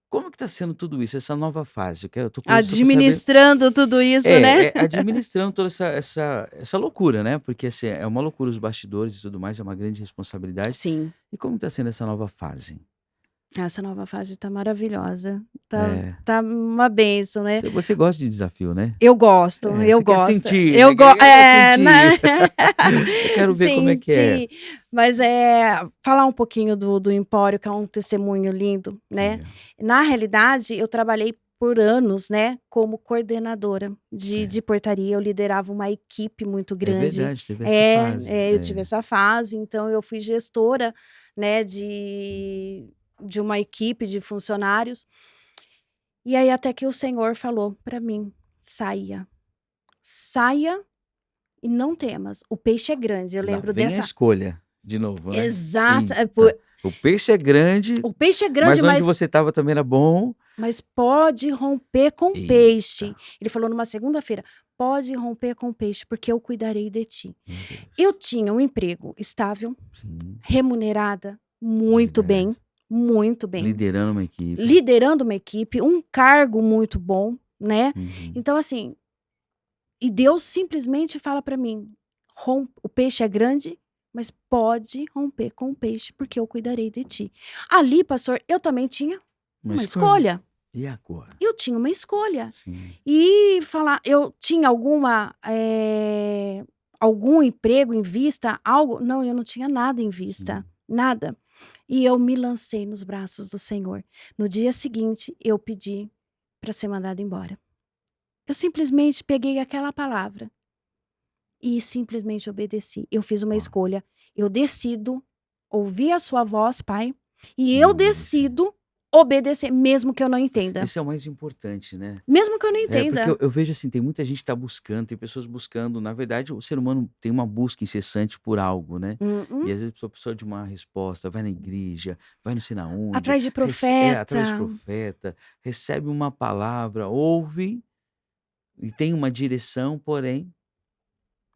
Como que está sendo tudo isso, essa nova fase? Eu tô curioso só para saber Administrando tudo isso, né. administrando toda essa loucura, né, porque, assim, é uma loucura os bastidores e tudo mais, é uma grande responsabilidade. Sim. E como está sendo essa nova fase? Essa nova fase tá maravilhosa. Tá É, tá uma bênção, né. você gosta de desafio, né? Eu gosto, eu Você quer gosto. sentir, Eu né, go quer sentir. né. Eu quero ver como é que é. Senti. Mas, falar um pouquinho do Empório, que é um testemunho lindo, né. Diga. Na realidade, eu trabalhei por anos, né, como coordenadora de Certo. portaria, eu liderava uma equipe muito É grande. verdade, teve essa fase. Eu tive essa fase, então eu fui gestora, né, de uma equipe de funcionários. E aí até que o Senhor falou para mim: "Saia, saia e não temas, o peixe é grande". Eu Lá lembro vem a dessa. escolha, de novo, né. Exata, Eita, o peixe é grande, o peixe é mas grande, onde mas você estava também era bom. pode romper com Eita, peixe. Ele falou numa segunda-feira: "Pode romper com peixe, porque eu cuidarei de ti". meu Deus. Eu tinha um emprego estável, Sim, remunerada, é muito verdade. bem, Liderando uma equipe. liderando uma equipe, um cargo muito bom, né. Uhum. Então assim, e Deus simplesmente fala para mim: O peixe é grande, mas pode romper com o peixe, porque eu cuidarei de ti. Ali, pastor, eu também tinha Uma uma escolha. escolha. E agora? Eu tinha uma escolha. Sim. E falar, eu tinha algum emprego em vista, algo? Não, eu não tinha nada em vista, nada. E eu me lancei nos braços do Senhor. No dia seguinte, eu pedi para ser mandada embora. Eu simplesmente peguei aquela palavra e simplesmente obedeci. Eu fiz uma Uau. escolha. Eu decido ouvir a sua voz, Pai, e eu decido obedecer, mesmo que eu não entenda. Isso é o mais importante, né? Mesmo que eu não Porque entenda. eu vejo assim, tem muita gente que tá buscando, tem pessoas buscando, na verdade o ser humano tem uma busca incessante por algo, né. E às vezes a pessoa precisa de uma resposta, vai na igreja, vai não sei na onde, Atrás de atrás de profeta. profeta, recebe uma palavra, ouve e tem uma direção, porém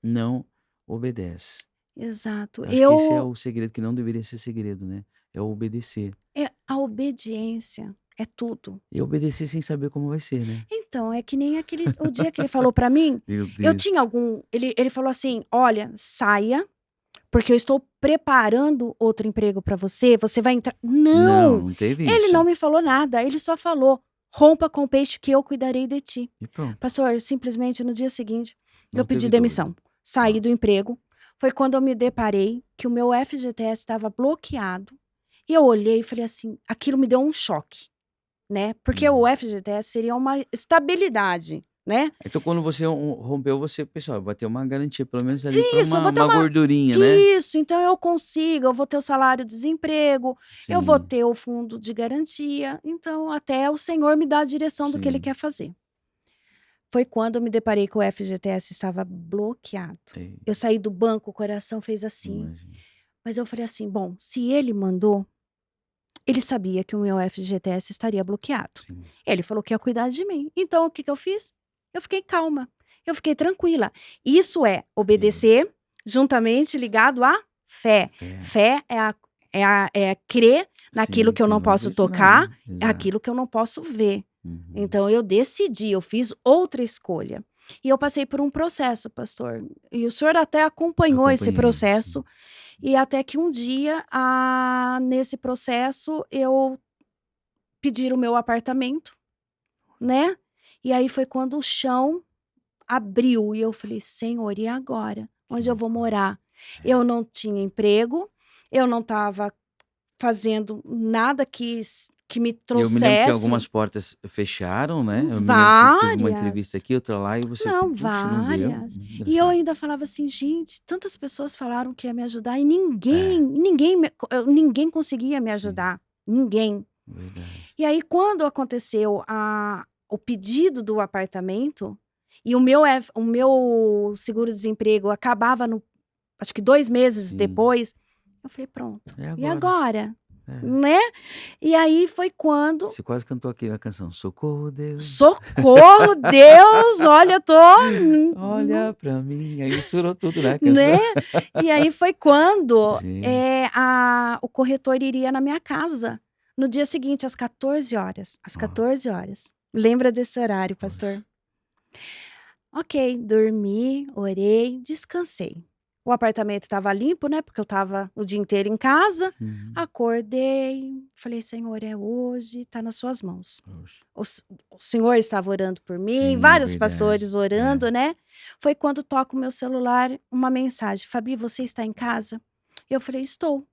não obedece. Exato. Acho que esse é o segredo que não deveria ser segredo, né, é o obedecer. A obediência é tudo. E obedecer sem saber como vai ser, né. Então, é que nem o dia que ele falou para mim, Meu eu Deus. tinha ele falou assim: "Olha, saia, porque eu estou preparando outro emprego para você, você vai entrar". Não, Não! não teve Ele isso. não me falou nada, ele só falou: "Rompa com o peixe que eu cuidarei de ti". E pronto, Pastor, simplesmente no dia seguinte, eu não pedi teve demissão. dúvida. Saí Uau. do emprego. Foi quando eu me deparei que o meu FGTS estava bloqueado. E eu olhei e falei assim, aquilo me deu um choque, né? Porque o FGTS seria uma estabilidade, né? Então quando você rompeu, você pessoal, vai ter uma garantia pelo menos ali para Isso, eu vou ter uma uma. gordurinha, né. Isso, então eu consigo, eu vou ter o salário-desemprego, eu vou Sim, ter o fundo de garantia. Então, até o Senhor me dá a direção do que Ele sim. quer fazer. Foi quando eu me deparei que o FGTS estava bloqueado. Ei, Eu saí do banco, o coração fez assim. imagino. Mas eu falei assim: bom, se ele mandou, ele sabia que o meu FGTS estaria bloqueado. Sim. Ele falou que ia cuidar de mim. Então, o que que eu fiz? Eu fiquei calma, eu fiquei tranquila. Isso é Ok. obedecer, juntamente ligado à fé. Fé. Fé é crer naquilo Sim, que eu que não não posso vejo tocar, nada. é Exato. aquilo que eu não posso ver. Uhum. Então eu decidi, eu fiz outra escolha. E eu passei por um processo, pastor. E o senhor até acompanhou esse Acompanhei, sim. processo. E até que um dia, nesse processo, eu pedi o meu apartamento, né? E aí foi quando o chão abriu e eu falei: Senhor, e agora? Que Onde eu vou loucura. morar? É. Eu não tinha emprego, eu não estava fazendo nada que me E eu me lembro que trouxesse algumas portas fecharam, né, eu me lembro que teve uma entrevista várias. aqui, outra lá, e você: Não, "Puxa, não deu". várias. E eu Engraçado. ainda falava assim: "Gente, tantas pessoas falaram que ia me ajudar e É, ninguém conseguia me sim, ajudar, ninguém". verdade. E aí quando aconteceu o pedido do apartamento, e o meu seguro-desemprego acabava acho que 2 meses Sim. depois, eu falei: "Pronto, É e agora. agora?", É. né. E aí foi quando Você quase cantou aqui a canção, Socorro Deus, socorro Deus, olha, eu tô olha pra mim, aí misturou tudo, né, a canção. né. E aí foi quando, Gente, o corretor iria na minha casa, no dia seguinte às 14 horas, às ó, 14 horas. Lembra desse horário, poxa. pastor? Ok, dormi, orei, descansei. O apartamento estava limpo, né, porque eu estava o dia inteiro em casa. Uhum. Acordei, falei: "Senhor, é hoje, está nas suas mãos". Poxa. O senhor estava orando por mim, Sim, vários verdade. pastores É. orando, né. Foi quando toca o meu celular uma mensagem: "Fabi, você está em casa?". Eu falei: "Estou".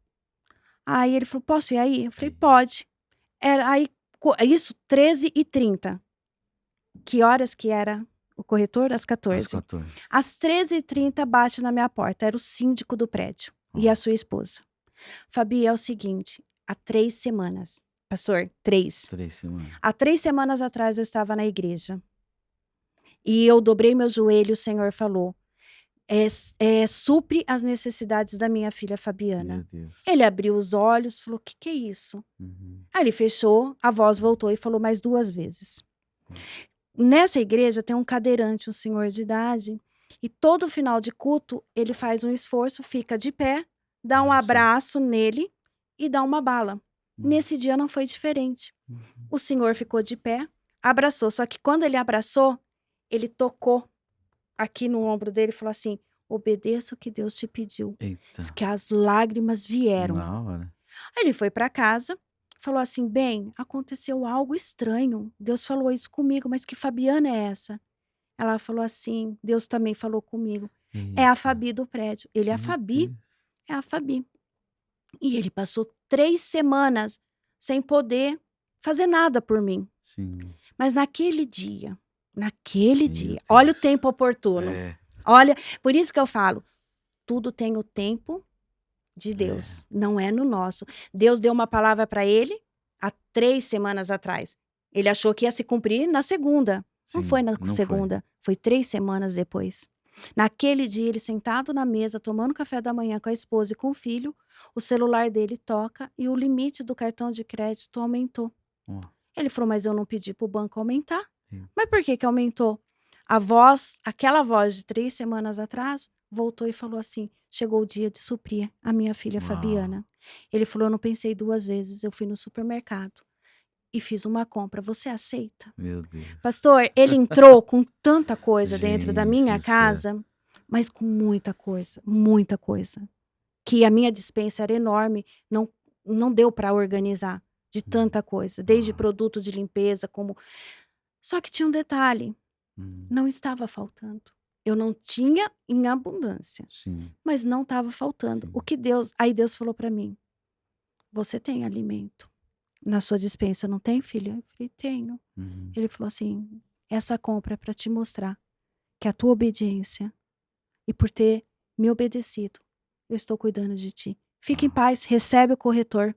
Aí ele falou: "Posso ir aí?". Eu falei: Aí, "Pode". Era aí isso 13h30. Que horas que era o corretor? Às às 14h. 14. Às 13h30 bate na minha porta, era o síndico do prédio e a Ó, sua esposa. "Fabi, é o seguinte, há 3 semanas", pastor, 3. 3 semanas. Há 3 semanas atrás eu estava na igreja, e eu dobrei meu joelho, o Senhor falou: supre as necessidades da minha filha Meu Fabiana". Deus. Ele abriu os olhos, falou: Que é isso?". Uhum. Aí ele fechou, a voz voltou e falou mais 2 vezes. Poxa. Nessa igreja tem um cadeirante, um senhor de idade, e todo final de culto ele faz um esforço, fica de pé, dá um Olha só. abraço nele e dá uma bala. Nossa. Nesse dia não foi diferente. Uhum. O senhor ficou de pé, abraçou, só que quando ele abraçou, ele tocou aqui no ombro dele e falou assim: obedeça o que Deus te pediu. Diz Eita, que as lágrimas vieram. na hora. Aí ele foi para casa, falou assim: "Bem, aconteceu algo estranho. Deus falou isso comigo, mas que Fabiana é essa?" Ela falou assim: "Deus também falou comigo. É a Eita, Fabi do prédio." Ele: "A meu Fabi? Deus. É a Fabi." E ele passou 3 semanas sem poder fazer nada por mim. Sim, Mas naquele meu dia, olha o Deus. tempo oportuno. É, Olha, por isso que eu falo, tudo tem o tempo de é. Deus, não é no nosso. Deus deu uma palavra para ele há 3 semanas atrás. Ele achou que ia se cumprir na segunda. Não foi Sim, na não foi. segunda, foi 3 semanas depois. Naquele dia, ele sentado na mesa, tomando café da manhã com a esposa e com o filho, o celular dele toca e o limite do cartão de crédito aumentou. Ó, Ele falou: "Mas eu não pedi para o banco aumentar." "Mas eita. por que que aumentou?" A voz, aquela voz de 3 semanas atrás, voltou e falou assim: "Chegou o dia de suprir a minha filha Uau, Fabiana." Ele falou: "Eu não pensei 2 vezes, eu fui no supermercado e fiz uma compra, você aceita?" meu Deus. Pastor, ele entrou com tanta coisa dentro da Gente minha do céu. casa, mas com muita coisa, que a minha despensa era enorme, não não deu para organizar, de Hum, tanta coisa, desde uau. produto de limpeza como só que tinha um detalhe, Hum, não estava faltando. Eu não tinha em abundância, sim, mas não estava faltando. O sim. que Deus aí Deus falou para mim: "Você tem alimento na sua despensa, não tem, filha?" Eu falei: "Tenho." Uhum. Ele falou assim: "Essa compra é para te mostrar que a tua obediência e por ter me obedecido, eu estou cuidando de ti. Fique em Uau, paz, recebe o corretor."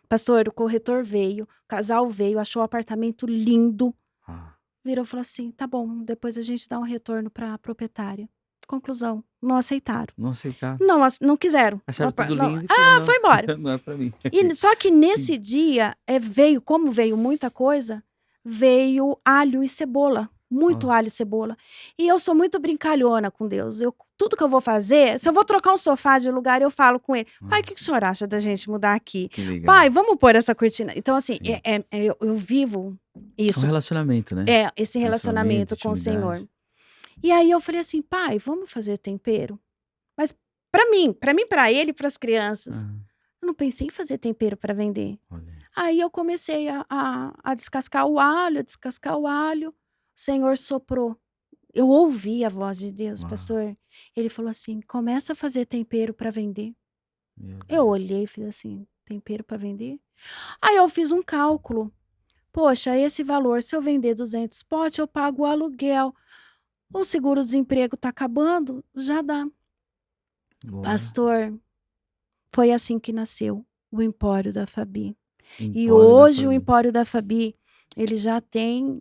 Pastor, o corretor veio, o casal veio, achou o apartamento lindo. uau. Virou e falou assim: "Tá bom, depois a gente dá um retorno para a proprietária." Conclusão, não aceitaram. Não aceitaram. Não quiseram. O Acharam apa tudo não lindo e falou: "Não, foi embora. não é pra mim". Só que Sim. nesse dia, veio como veio muita coisa, veio alho e cebola, Ó, muito alho e cebola. E eu sou muito brincalhona com Deus, tudo que eu vou fazer, se eu vou trocar um sofá de lugar, eu falo com ele: "Pai, o ó, que que o senhor acha da gente mudar aqui? que legal. Pai, vamos pôr essa cortina." Então assim, Sim. eu vivo É um isso, relacionamento, né. esse Relacionamento, relacionamento com o intimidade. Senhor. E aí eu falei assim: "Pai, vamos fazer tempero?" Mas para mim, para ele e para as crianças. Aham. Eu não pensei em fazer tempero para vender. Olha aí. Aí eu comecei a descascar o alho, a descascar o alho, o Senhor soprou. Eu ouvi a voz de Deus, Uau, pastor. Ele falou assim: "Começa a fazer tempero para vender." meu Eu Deus. olhei e fiz assim: "Tempero para vender?" Aí eu fiz um cálculo: "Poxa, esse valor, se eu vender 200 potes, eu pago o aluguel. O seguro-desemprego está acabando, já dá." Boa. Pastor, foi assim que nasceu o Empório da Fabi. E Empório da hoje o família. Empório da Fabi, ele já tem,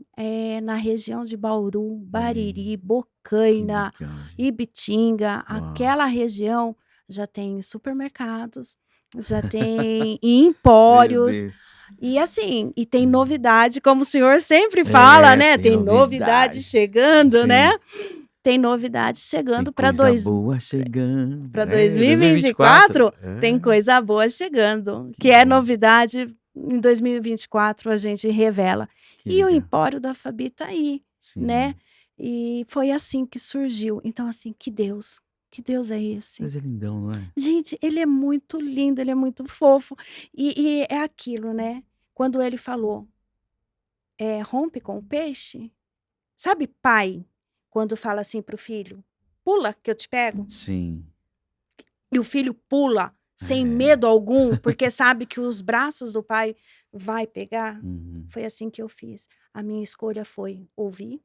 na região de Bauru, Hum, Bariri, que Bocaina, legal, gente. Ibitinga, Uau. aquela região já tem supermercados, já tem Meu empórios, Deus. e assim, e tem Hum. novidade, como o senhor sempre fala, É, né, tem tem novidade novidade. chegando, né, Sim, tem novidade tem chegando para coisa boa para chegando. É, 2024. 2024, tem É, coisa boa chegando, que que é bom, novidade em 2024 a gente revela. que E o legal. Empório da Fabi tá aí, né, Sim, e foi assim que surgiu. Então assim, que Deus é esse? mas é lindão, não é? Gente, ele é muito lindo, ele é muito fofo, e é aquilo, né, quando ele falou, "Rompe com o peixe", sabe pai, quando fala assim para o filho: "Pula que eu te pego", Sim, e o filho pula sem é. medo algum, porque sabe que os braços do pai vai pegar? Uhum. Foi assim que eu fiz. A minha escolha foi ouvir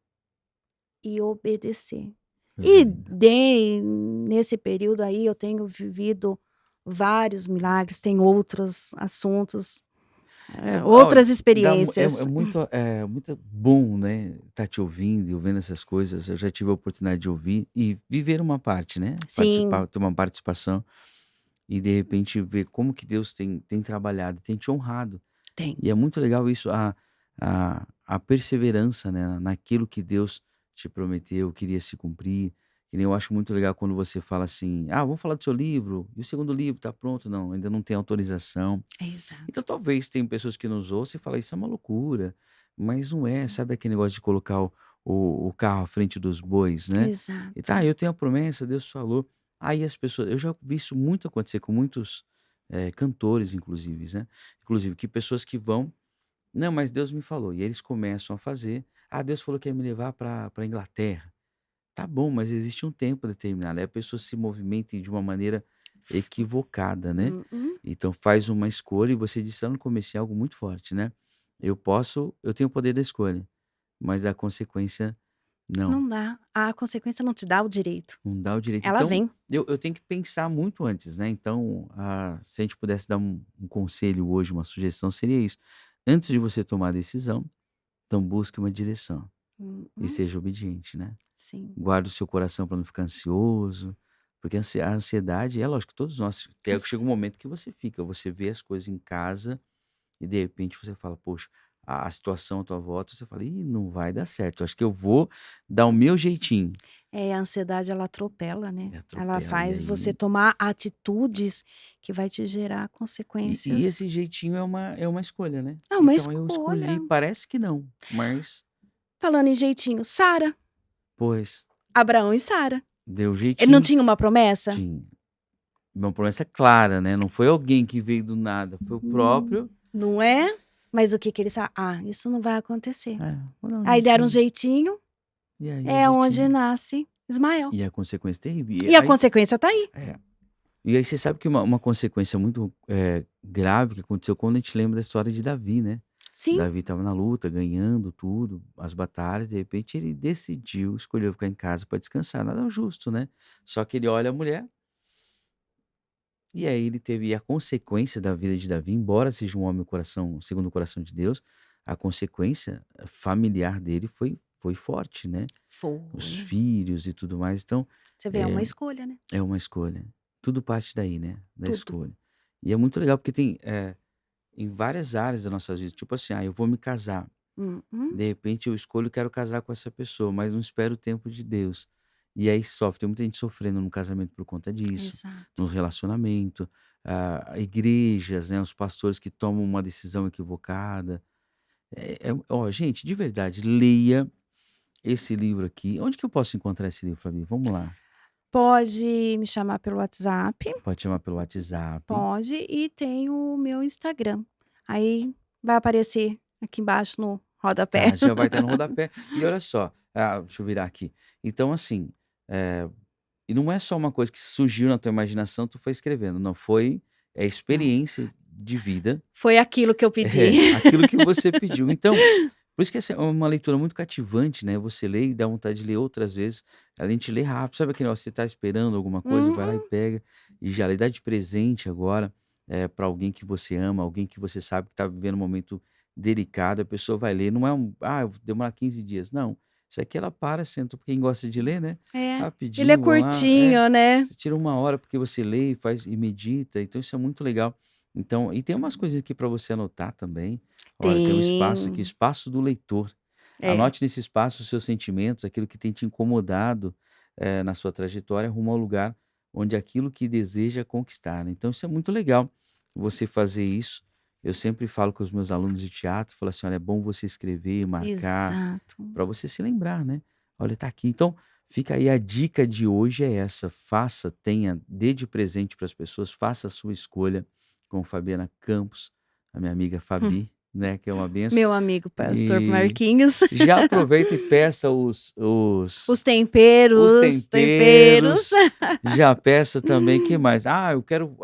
e obedecer. Coisa E linda. nesse período aí eu tenho vivido vários milagres, tem outros assuntos, Olha, outras é experiências. muito, muito bom, né, estar te ouvindo e ouvindo essas coisas. Eu já tive a oportunidade de ouvir e viver uma parte, né, Sim, participar, ter uma participação e de repente ver como que Deus tem trabalhado, tem te honrado. tem. E é muito legal isso, a perseverança, né, naquilo que Deus te prometeu, queria se cumprir. Que nem eu acho muito legal quando você fala assim: "Ah, vamos falar do seu livro, e o segundo livro está pronto?". "Não, ainda não tem autorização". Então Exato. talvez tem pessoas que nos ouçam e falam: "Isso é uma loucura", mas não é, sabe aquele negócio de colocar o carro à frente dos bois, né. E Exato. tá, eu tenho a promessa, Deus falou. Aí as pessoas eu já vi isso muito acontecer com muitos, cantores inclusive que pessoas que vão: "Não, mas Deus me falou", e eles começam a fazer: "Ah, Deus falou que ia me levar para Inglaterra". Tá bom, mas existe um tempo determinado, aí a pessoa se movimenta de uma maneira F equivocada, né. uhum. Então faz uma escolha e você disse lá no começo algo muito forte, né. Eu tenho o poder da escolha, mas a consequência não, Não dá, a consequência não te dá o direito, não dá o direito. ela Então vem. eu tenho que pensar muito antes, né. Então, se a gente pudesse dar um conselho hoje, uma sugestão, seria isso: antes de você tomar a decisão, então busque uma direção e Uhum. seja obediente, né. Sim. Guarda o seu coração para não ficar ansioso, porque a ansiedade é lógico que todos nós chega um momento que você vê as coisas em casa e de repente você fala: "Poxa", a situação à tua volta, você fala: "Ih, não vai dar certo, acho que eu vou dar o meu jeitinho". É, a ansiedade ela atropela, né. E Ela atropela, e faz você aí tomar atitudes que vai te gerar e consequências. esse jeitinho é uma escolha, né. É uma Então eu escolhi, escolha. parece que não, mas Falando em jeitinho, Sara, pois, Abraão e Sara. deu Ele não jeitinho. tinha uma promessa? Tinha. Uma promessa clara, né, não foi alguém que veio do nada, foi o Hum, próprio. não é? Mas o que que eles isso não vai acontecer. É, vou dar um Aí deram um jeitinho. jeitinho, E aí o é onde jeitinho nasce Ismael. e a consequência terrível. E a consequência tá aí. É. E aí você sabe que uma consequência muito, grave que aconteceu quando a gente lembra da história de Davi, né. Sim, Davi estava na luta, ganhando tudo, as batalhas, de repente ele decidiu, escolheu ficar em casa para descansar, nada justo, né. Só que ele olha a mulher, e aí ele teve a consequência da vida de Davi, embora seja um homem coração segundo o coração de Deus, a consequência familiar dele foi forte, né. Os foi. filhos e tudo mais, então, Você vê, é uma eh escolha, né, é uma escolha. Tudo parte daí, né, da tudo. escolha. E é muito legal porque tem, em várias áreas da nossa vida, tipo assim, eu vou me casar, Uhum, de repente eu escolho, quero casar com essa pessoa, mas não espero o tempo de Deus. E aí sofre, tem muita gente sofrendo no casamento por conta disso, exato. no relacionamento, igrejas, né, os pastores que tomam uma decisão equivocada. Gente, de verdade, leia esse livro aqui. Onde que eu posso encontrar esse livro, Fabi? Vamos lá. Pode me chamar pelo WhatsApp, Pode chamar pelo WhatsApp. pode, e tem o meu Instagram. Aí vai aparecer aqui embaixo no rodapé. Tá, já vai estar no rodapé. E olha só, deixa eu virar aqui. Então assim, eh, e não é só uma coisa que surgiu na tua imaginação, tu foi escrevendo, não, Não, experiência de vida, foi aquilo que eu pedi. aquilo que você pediu. Então, por isso que essa é uma leitura muito cativante, né, você lê e dá vontade de ler outras vezes, além de ler rápido, sabe aquele negócio, você tá esperando alguma coisa, vai lá e Uhum. pega, e já lê, dá de presente agora, pra alguém que você ama, alguém que você sabe que tá vivendo um momento delicado, a pessoa vai ler, não é eu vou demorar 15 dias, não, isso aqui ela para, senta, porque quem gosta de ler, né, É, ele é rapidinho, vão lá curtinho, né. você tira uma hora porque você lê e faz e medita, então isso é muito legal. Então e tem umas coisas aqui para você anotar também. Olha, tem um espaço aqui, Tem. espaço do leitor. É, Anote nesse espaço os seus sentimentos, aquilo que tem te incomodado, na sua trajetória rumo ao lugar onde aquilo que deseja conquistar, né. Então isso é muito legal, você fazer isso. Eu sempre falo com os meus alunos de teatro, falo assim: "Olha, é bom você escrever e marcar, exato. para você se lembrar, né. Olha, tá aqui". Então, fica aí a dica de hoje é essa, dê de presente para as pessoas, faça a sua escolha com Fabiana Campos, a minha amiga Fabi, né, que é uma benção. Meu amigo pastor E Marquinhos. já aproveita e peça Os os temperos, temperos. temperos, já peça também que mais? Eu quero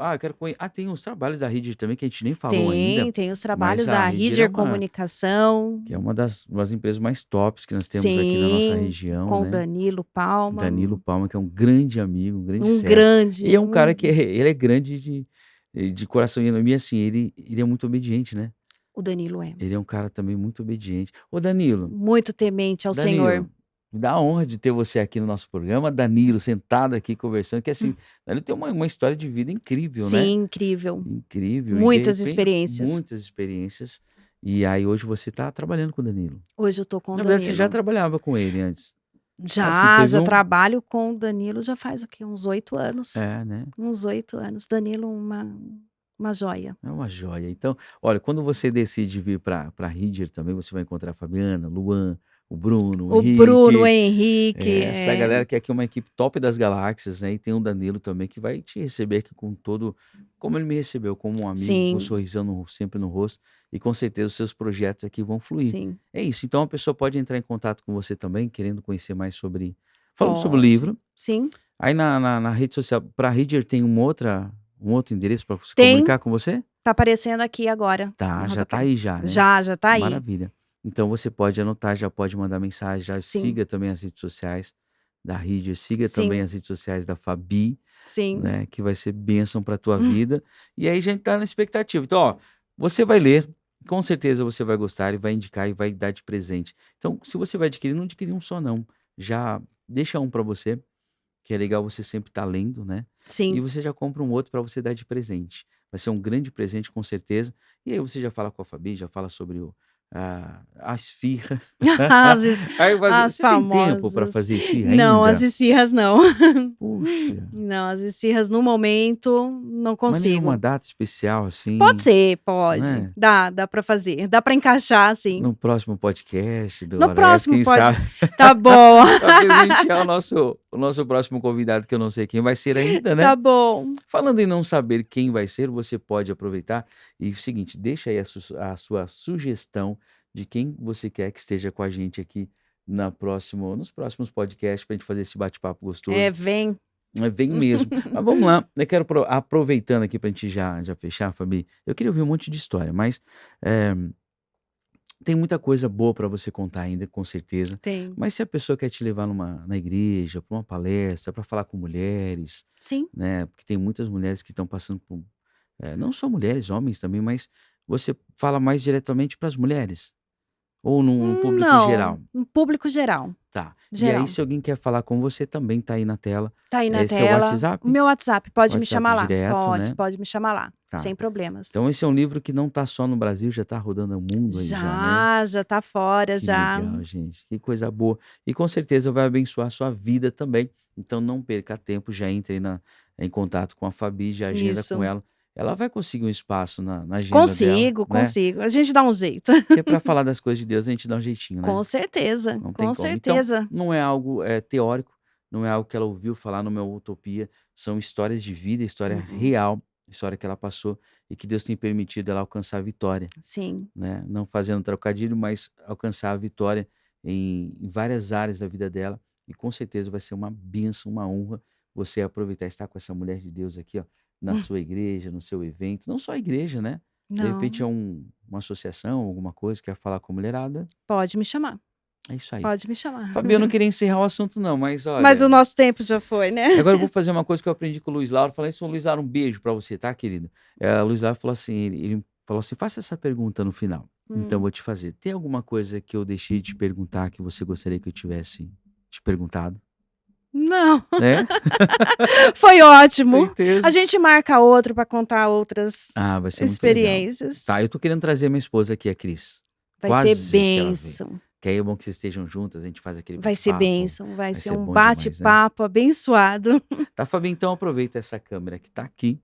tem os trabalhos da Reader também que a gente nem falou ainda, Tem os mas trabalhos a da Reader Ridger Comunicação. é uma das empresas mais tops que nós temos aqui na nossa Sim, região, com o né. Danilo Palma, Danilo Palma, que é um grande amigo, um grande um servo. E grande, é um cara que ele é grande de coração e assim, ele é muito obediente, né. o Danilo é Ele é um cara também muito obediente. Ô Danilo, muito temente ao Senhor. Danilo, me dá a honra de ter você aqui no nosso programa, Danilo, sentado aqui conversando, que assim, Hum, Danilo tem uma história de vida incrível, né. sim, incrível. Incrível e de Muitas repente experiências. muitas experiências, e aí hoje você está trabalhando com o Danilo. Hoje eu tô com o Na verdade você já Danilo. trabalhava com ele antes. Assim, Já, teve já um trabalho com o Danilo já faz o quê? Uns 8 anos. né. Uns 8 anos. Danilo uma joia. É uma joia. Então, olha, quando você decide vir para Ridger também, você vai encontrar a Fabiana, Luan, o Bruno, o O Bruno, o Henrique. Henrique, Essa galera que é aqui uma equipe top das galáxias, né? E tem o Danilo também que vai te receber aqui com todo, como ele me recebeu, como um amigo, com um Sim, sorrisão sempre no rosto, e com certeza os seus projetos aqui vão fluir. sim, É isso. Então a pessoa pode entrar em contato com você também, querendo conhecer mais sobre. Falando sobre o pode. livro. Sim, Aí na rede social, para a Reader tem um outro endereço para se tem, comunicar com você? tá aparecendo aqui agora, Tá, no já tá rodapé. aí já, né? Já tá aí. Maravilha. Então você pode anotar, já pode mandar mensagem, já Sim, siga também as redes sociais da Reader, siga também sim, as redes sociais da Fabi, sim. né, que vai ser bênção para tua vida. E aí a gente tá na expectativa. Então, ó, você vai ler, com certeza você vai gostar e vai indicar e vai dar de presente. Então, se você vai adquirir, não adquirir um só não. Já deixa um para você, que é legal você sempre estar lendo, né? E Sim. você já compra um outro para você dar de presente. Vai ser um grande presente, com certeza. E aí você já fala com a Fabi, já fala sobre a esfirra. As es Aí as você tem tempo para famosas. fazer esfirra Não, as ainda? esfirras não. Puxa, Não, as esfirras no momento não mas nenhuma consigo. data especial Pode assim, ser, pode. né? Dá pra fazer, dá pra encaixar sim. No próximo podcast do No Hora Extra, próximo quem pode sabe, tá bom, para presentear o nosso próximo convidado, que eu não sei quem vai ser ainda, né? tá bom. Falando em não saber quem vai ser, você pode aproveitar e o seguinte, deixa aí a sua sugestão de quem você quer que esteja com a gente aqui nos próximos podcasts para a gente fazer esse bate-papo É, gostoso. vem. Vem mesmo. Mas vamos lá, eu quero aproveitando aqui para a gente já fechar, Fabi, eu queria ouvir um monte de história, mas eh, tem muita coisa boa para você contar ainda, com certeza. Tem. Mas se a pessoa quer te levar na igreja, para uma palestra, para falar com mulheres, Sim. né? Porque tem muitas mulheres que estão passando por. Não só mulheres, homens também, mas você fala mais diretamente para as mulheres? Ou num público Não, geral? um público geral, Tá. E aí, geral. se alguém quer falar com você, também tá aí na tela. Tá aí na Esse é o tela. O WhatsApp? meu WhatsApp, pode me WhatsApp chamar lá. direto, Pode, né? pode me chamar lá, Tá. sem problemas. Então, esse é um livro que não tá só no Brasil, já tá rodando o mundo aí já, né? Já tá fora, Que já. legal, gente. Que coisa boa. E com certeza vai abençoar a sua vida também. Então não perca tempo, já entre aí em contato com a Fabi, já agenda com Isso. ela. Ela vai conseguir um espaço na agenda dela, Consigo, né? consigo. A gente dá um jeito. Porque para falar das coisas de Deus a gente dá um jeitinho, né? Com certeza, Não tem com como. Então, certeza. não é algo teórico, não é algo que ela ouviu falar numa utopia. São histórias de vida, história Uhum. real, história que ela passou e que Deus tem permitido ela alcançar a vitória, Sim, né, não fazendo trocadilho, mas alcançar a vitória em várias áreas da vida dela, e com certeza vai ser uma bênção, uma honra você aproveitar estar com essa mulher de Deus aqui, ó, na sua igreja, no seu evento, não só a igreja, né? De repente é não, uma associação, alguma coisa, quer falar com a mulherada, pode me chamar, é isso aí. pode me chamar. Fabi, eu não queria encerrar o assunto não, mas Mas o olha, nosso tempo já foi, né. agora eu vou fazer uma coisa que eu aprendi com o Luiz Lauro, falei isso, Luiz Lauro, um beijo pra você, tá, querido? O Luiz Lauro falou assim, ele falou assim: "Faça essa pergunta no final". Então eu Hum. vou te fazer. Tem alguma coisa que eu deixei de te perguntar que você gostaria que eu tivesse te perguntado? Não, É? foi ótimo. A Certeza. gente marca outro para contar outras Ah, vai ser muito legal. experiências. Tá, eu tô querendo trazer minha esposa aqui, a Cris. Vai ser Quase que ela vem. bênção, Que aí é bom que vocês estejam juntas, a gente faz aquele vai ser bate-papo, bênção, vai vai ser ser um bom demais, né? bate-papo abençoado. Tá, Fabi, então aproveita essa câmera que tá aqui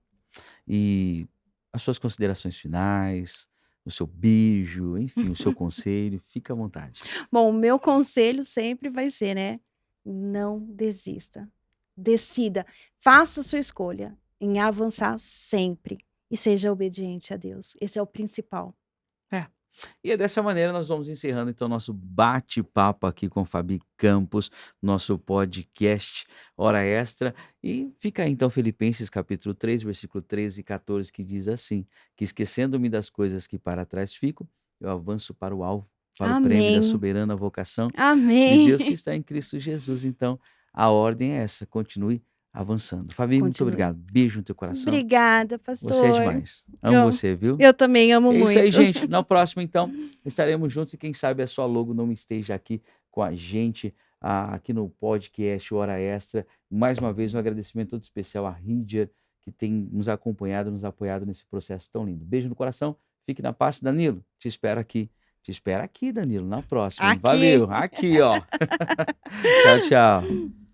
e as suas considerações finais, o seu beijo, enfim, o seu conselho, fica à vontade. Bom, o meu conselho sempre vai ser, né, não desista. Decida, faça a sua escolha em avançar sempre e seja obediente a Deus. Esse é o principal. É. E é dessa maneira nós vamos encerrando então nosso bate-papo aqui com Fabi Campos, nosso podcast Hora Extra. E fica aí então Filipenses capítulo 3 versículo 13 e 14, que diz assim: que esquecendo-me das coisas que para trás ficam, eu avanço para o alvo, para o prêmio da Amém. soberana vocação de Amém. Deus que está em Cristo Jesus. Então, a ordem é essa, continue avançando. Fabi, muito Continue. obrigado. Beijo no teu coração. Obrigada, Você é pastor. demais. Amo Eu você, viu? eu também amo É isso aí, muito. gente. Na próxima, então, estaremos juntos e quem sabe a sua logo não esteja aqui com a gente, aqui no podcast Hora Extra. Mais uma vez, um agradecimento todo especial à Rídia, que tem nos acompanhado, nos apoiado nesse processo tão lindo. Beijo no coração, fique na paz. Danilo, te espero aqui. Te espero aqui, Danilo, na próxima, hein? Aqui. Valeu, aqui, ó. Tchau, tchau.